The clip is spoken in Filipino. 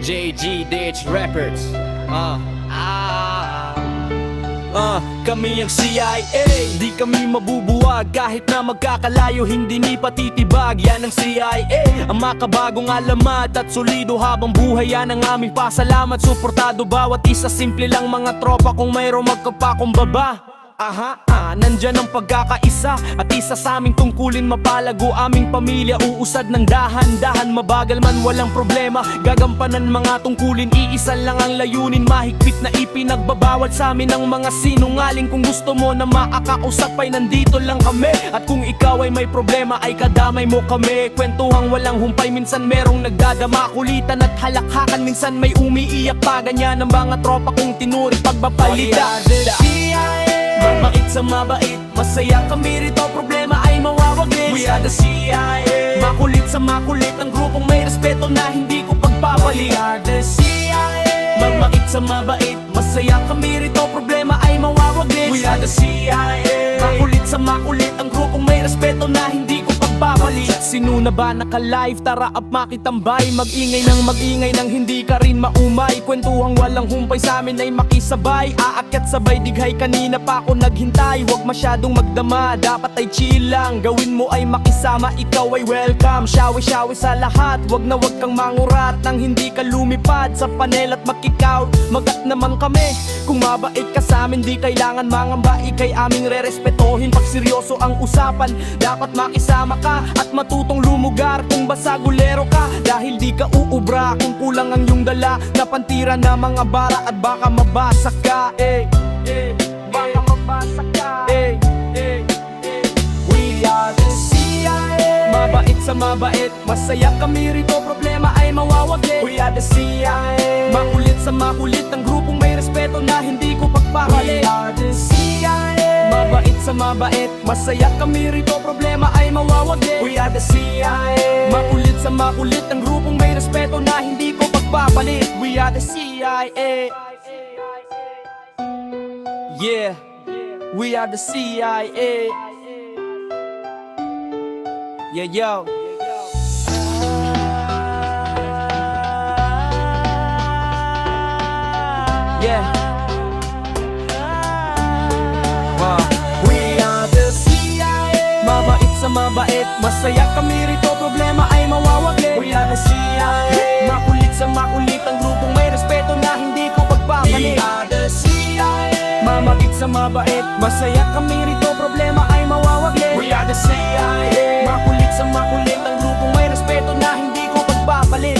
JG Ditch Records. Kami ang CIA, di kami mabubuwag. Kahit na magkakalayo, hindi ni patitibag. Yan ang CIA, ang makabagong alamat at solido habang buhay. Yan ang aming pasalamat, suportado bawat isa. Simple lang mga tropa kung mayroong magkapakumbaba. Nandyan ang pagkakaisa at isa sa aming tungkulin mapalago aming pamilya. Uusad ng dahan-dahan, mabagal man walang problema. Gagampanan mga tungkulin, iisa lang ang layunin. Mahigpit na ipinagbabawal sa amin ang mga sinungaling. Kung gusto mo na makakausap ay nandito lang kami. At kung ikaw ay may problema ay kadamay mo kami. Kwentuhang walang humpay, minsan merong nagdadama. Kulitan at halakhakan, minsan may umiiyak pa. Ganyan ang mga tropa kong tinuri pagpapalita. Mabait sa mabait, masaya kami rito, problema ay mawawaglis. We are the CIA. Makulit sa makulit, ang grupong may respeto na hindi ko pagpapalit. We are the CIA. Mabait sa mabait, masaya kami rito, problema ay mawawaglis. We are the CIA. Makulit sa makulit, ang grupong may respeto na hindi ko pagpapalit. Sino na ba naka-live? Tara up makitambay. Mag-ingay nang hindi ka rin maumay. Kwentuhang walang humpay sa amin ay makisabay. Aakyat sabay dighay, kanina pa ako naghintay. Huwag masyadong magdama, dapat ay chill lang. Gawin mo ay makisama, ikaw ay welcome. Shawi-shawi sa lahat, wag na wag kang mangurat. Nang hindi ka lumipad sa panel at makikaw. Magat naman kami, kung mabait ka sa amin di kailangan mangamba. Ika'y aming re-respetohin pag seryoso ang usapan. Dapat makisama ka at matutong lumugar. Kung basagulero ka, dahil di ka uubra. Kung kulang ang iyong dala, napantira na mga bara. At baka mabasa ka, baka mabasa ka, We are the CIA. Mabait sa mabait, masaya kami rito, problema ay mawawaglit. We are the CIA. Makulit sa makulit, ang grupong may respeto na hindi ko pagpapalit. We are the CIA. Mabait sa mabait, masaya kami rito, problema ay mawawaglit. We are the CIA. Makulit sa makulit, ang grupong may respeto na hindi ko pagpapalit. We are the CIA. Yeah, we are the CIA. Yeah, yo. Yeah. We are the CIA. Mabait sa mabait, masaya kami rito, problema ay mawawaglit. We are the CIA. Makulit sa makulit, ang grupong may respeto na hindi ko pagpapalit. We are the CIA. Mabait sa mabait, masaya kami rito, problema ay mawawaglit. We are the CIA. Makulit sa makulit, ang grupong may respeto na hindi ko pagpapalit.